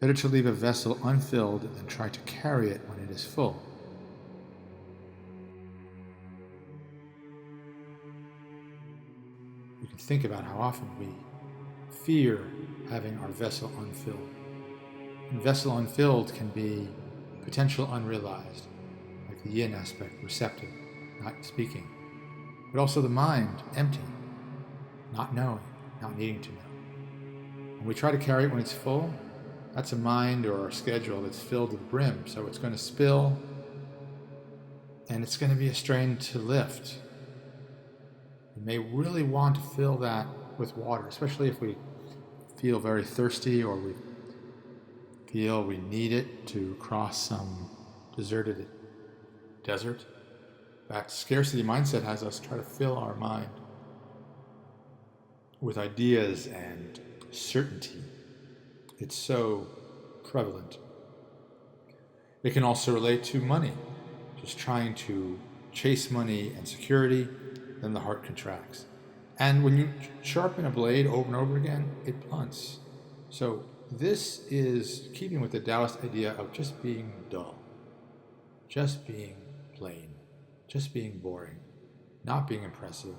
Better to leave a vessel unfilled than try to carry it when it is full. You can think about how often we fear having our vessel unfilled. And vessel unfilled can be potential unrealized, like the yin aspect, receptive, not speaking, but also the mind, empty, not knowing, not needing to know. When we try to carry it when it's full, that's a mind or a schedule that's filled to the brim, so it's going to spill, and it's going to be a strain to lift. We may really want to fill that with water, especially if we feel very thirsty or we feel we need it to cross some deserted desert. In fact, scarcity mindset has us try to fill our mind with ideas and certainty. It's so prevalent. It can also relate to money, just trying to chase money and security, then the heart contracts. And when you sharpen a blade over and over again, it blunts. So this is keeping with the Taoist idea of just being dull, just being plain, just being boring, not being impressive,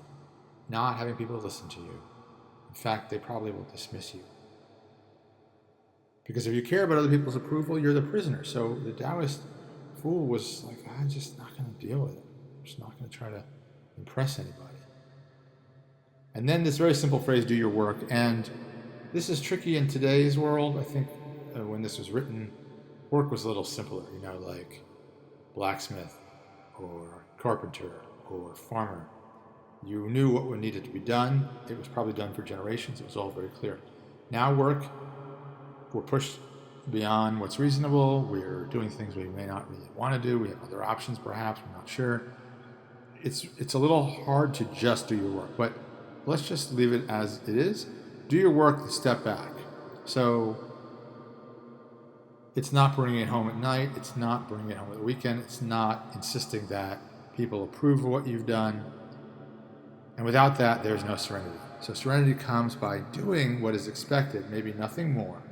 not having people listen to you. In fact, they probably will dismiss you. Because if you care about other people's approval, you're the prisoner. So the Taoist fool was like, I'm just not going to deal with it. I'm just not going to try to impress anybody. And then this very simple phrase, do your work. And this is tricky in today's world. I think when this was written, work was a little simpler, like blacksmith or carpenter or farmer. You knew what needed to be done. It was probably done for generations. It was all very clear. Now work, we're pushed beyond what's reasonable. We're doing things we may not really want to do. We have other options perhaps. We're not sure. It's a little hard to just do your work, but let's just leave it as it is. Do your work, step back. So it's not bringing it home at night. It's not bringing it home at the weekend. It's not insisting that people approve of what you've done. And without that, there's no serenity. So serenity comes by doing what is expected, maybe nothing more,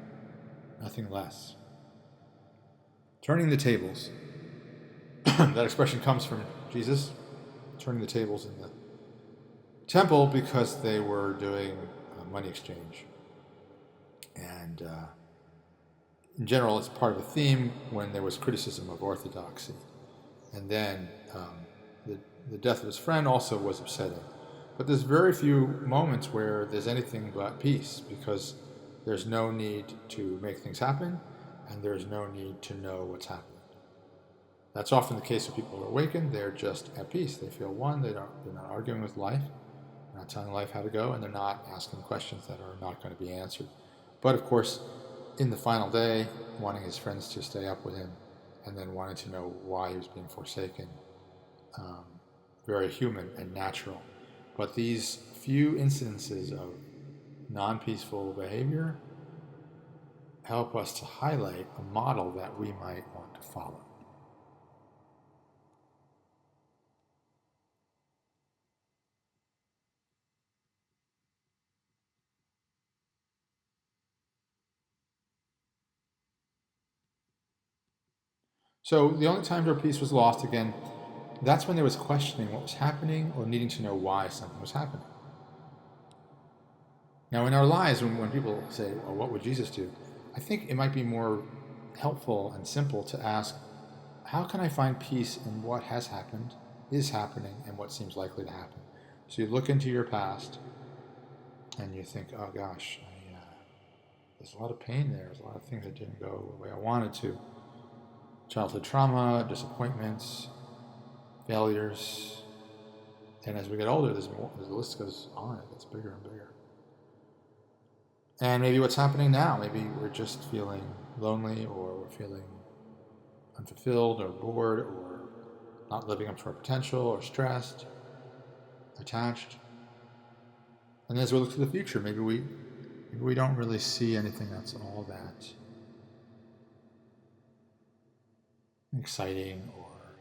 nothing less. Turning the tables. That expression comes from Jesus, turning the tables in the temple because they were doing money exchange. And in general, it's part of a theme when there was criticism of orthodoxy. And then the death of his friend also was upsetting. But there's very few moments where there's anything but peace, because there's no need to make things happen, and there's no need to know what's happening. That's often the case when people are awakened. They're just at peace. They feel one. They're not arguing with life. They're not telling life how to go, and they're not asking questions that are not going to be answered. But of course, in the final day, wanting his friends to stay up with him, and then wanting to know why he was being forsaken, very human and natural. But these few incidences of non-peaceful behavior help us to highlight a model that we might want to follow. So the only times where peace was lost, again, that's when there was questioning what was happening or needing to know why something was happening. Now, in our lives, when people say, well, what would Jesus do? I think it might be more helpful and simple to ask, how can I find peace in what has happened, is happening, and what seems likely to happen? So you look into your past, and you think, oh gosh, there's a lot of pain there. There's a lot of things that didn't go the way I wanted to. Childhood trauma, disappointments, failures. And as we get older, there's more, the list goes on, it gets bigger and bigger. And maybe what's happening now, maybe we're just feeling lonely, or we're feeling unfulfilled or bored, or not living up to our potential, or stressed, attached. And as we look to the future, maybe we don't really see anything that's all that exciting or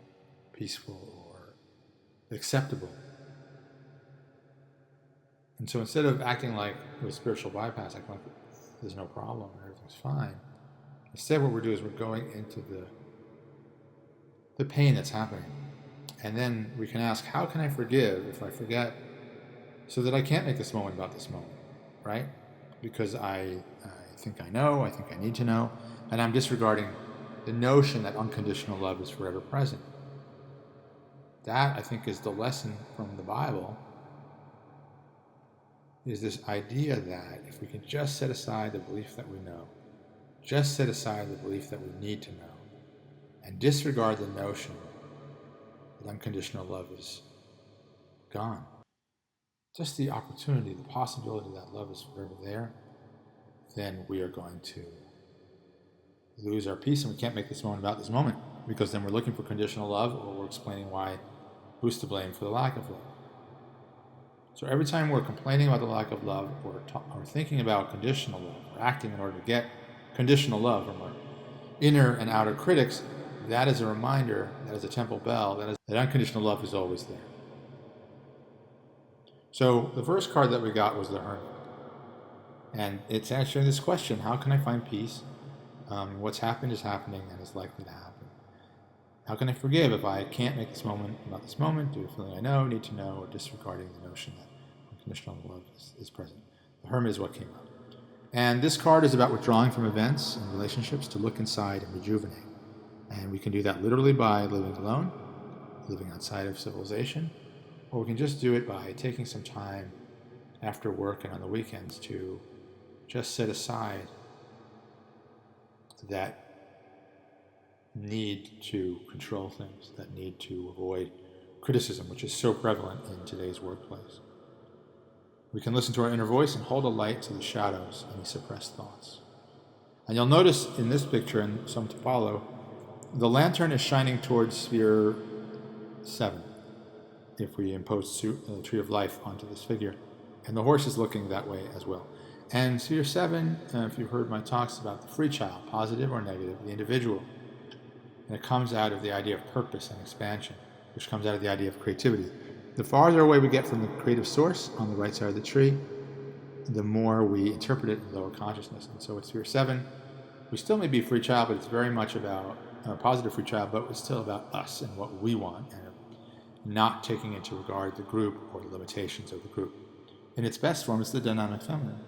peaceful or acceptable. And so instead of acting like with spiritual bypass, acting like there's no problem and everything's fine, Instead, what we're doing is we're going into the pain that's happening. And then we can ask, how can I forgive if I forget so that I can't make this moment about this moment, right? Because I think I know, I think I need to know, and I'm disregarding the notion that unconditional love is forever present. That, I think, is the lesson from the Bible, is this idea that if we can just set aside the belief that we know, just set aside the belief that we need to know, and disregard the notion that unconditional love is gone, just the opportunity, the possibility that love is forever there, then we are going to lose our peace and we can't make this moment about this moment, because then we're looking for conditional love, or we're explaining who's to blame for the lack of love. So every time we're complaining about the lack of love, or thinking about conditional love, or acting in order to get conditional love from our inner and outer critics, that is a reminder, that is a temple bell, that unconditional love is always there. So the first card that we got was the Hermit. And it's answering this question, how can I find peace? What's happened is happening and is likely to happen. How can I forgive if I can't make this moment about this moment due to feeling I know, need to know, or disregarding the notion that unconditional love is present? The Hermit is what came up. And this card is about withdrawing from events and relationships to look inside and rejuvenate. And we can do that literally by living alone, living outside of civilization, or we can just do it by taking some time after work and on the weekends to just set aside that need to control things, that need to avoid criticism, which is so prevalent in today's workplace. We can listen to our inner voice and hold a light to the shadows and the suppressed thoughts. And you'll notice in this picture and some to follow, the lantern is shining towards sphere 7, if we impose the tree of life onto this figure. And the horse is looking that way as well. And sphere 7, if you've heard my talks about the free child, positive or negative, the individual. And it comes out of the idea of purpose and expansion, which comes out of the idea of creativity. The farther away we get from the creative source on the right side of the tree, the more we interpret it in lower consciousness. And so at sphere 7, we still may be free child, but it's very much about positive free child, but it's still about us and what we want, and not taking into regard the group or the limitations of the group. In its best form, it's the dynamic feminine.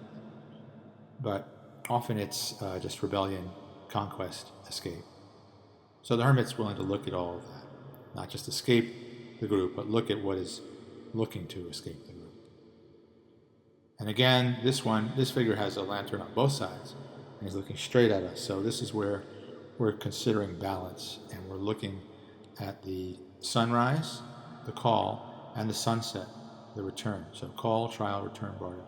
But often it's just rebellion, conquest, escape. So the Hermit's willing to look at all of that. Not just escape the group, but look at what is looking to escape the group. And again, this figure has a lantern on both sides, and he's looking straight at us. So this is where we're considering balance, and we're looking at the sunrise, the call, and the sunset, the return. So call, trial, return, barter.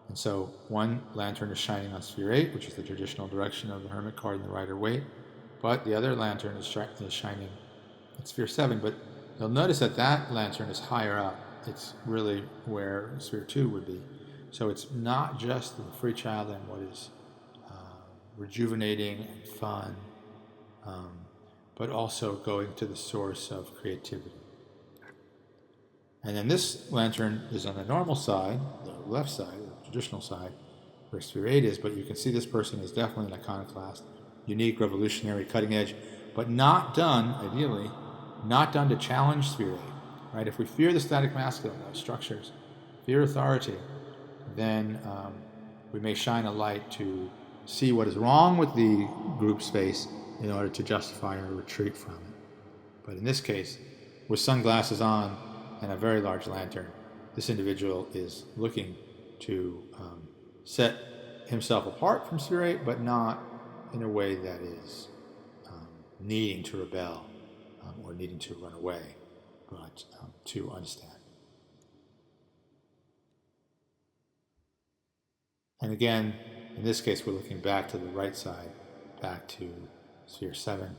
And so one lantern is shining on sphere 8, which is the traditional direction of the Hermit card in the Rider-Waite, but the other lantern is shining at sphere 7. But you'll notice that lantern is higher up. It's really where sphere 2 would be. So it's not just the free child and what is rejuvenating and fun, but also going to the source of creativity. And then this lantern is on the normal side, the left side, the traditional side, where sphere 8 is, but you can see this person is definitely an iconoclast, unique, revolutionary, cutting edge, but not done, ideally, not done to challenge sphere 8, right? If we fear the static masculine, those structures, fear authority, then we may shine a light to see what is wrong with the group space in order to justify our retreat from it. But in this case, with sunglasses on and a very large lantern, this individual is looking to set himself apart from sphere 8, but not in a way that is needing to rebel or needing to run away, but to understand. And again, in this case, we're looking back to the right side, back to sphere 7,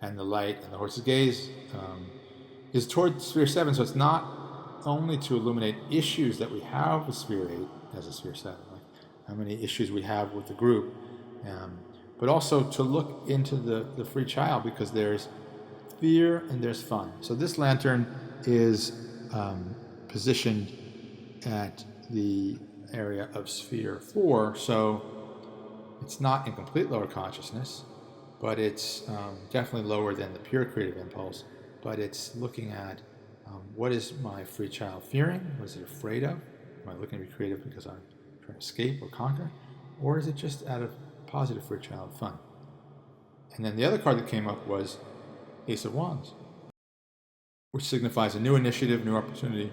and the light and the horse's gaze is toward sphere 7, so it's not only to illuminate issues that we have with sphere 8 as a sphere 7, like how many issues we have with the group, but also to look into the free child, because there's fear and there's fun. So this lantern is positioned at the area of sphere 4, so it's not in complete lower consciousness, but it's definitely lower than the pure creative impulse. But it's looking at what is my free child fearing? What is it afraid of? Am I looking to be creative because I'm trying to escape or conquer? Or is it just out of positive free child fun? And then the other card that came up was Ace of Wands, which signifies a new initiative, new opportunity,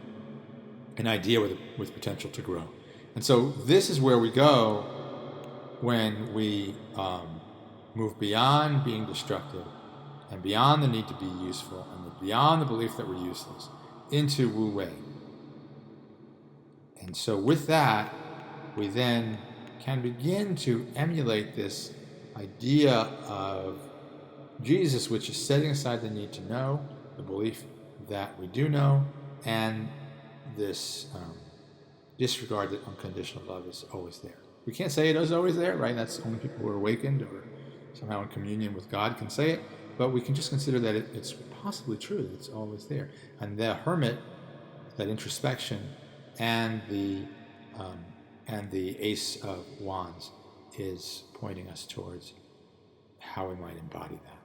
an idea with potential to grow. And so this is where we go when we move beyond being destructive and beyond the need to be useful and beyond the belief that we're useless into Wu Wei. And so with that, we then can begin to emulate this idea of Jesus, which is setting aside the need to know, the belief that we do know, and this disregard that unconditional love is always there. We can't say it is always there, right? That's only people who are awakened or somehow in communion with God can say it, but we can just consider that it's possibly true that it's always there. And the Hermit, that introspection, and the Ace of Wands is pointing us towards how we might embody that.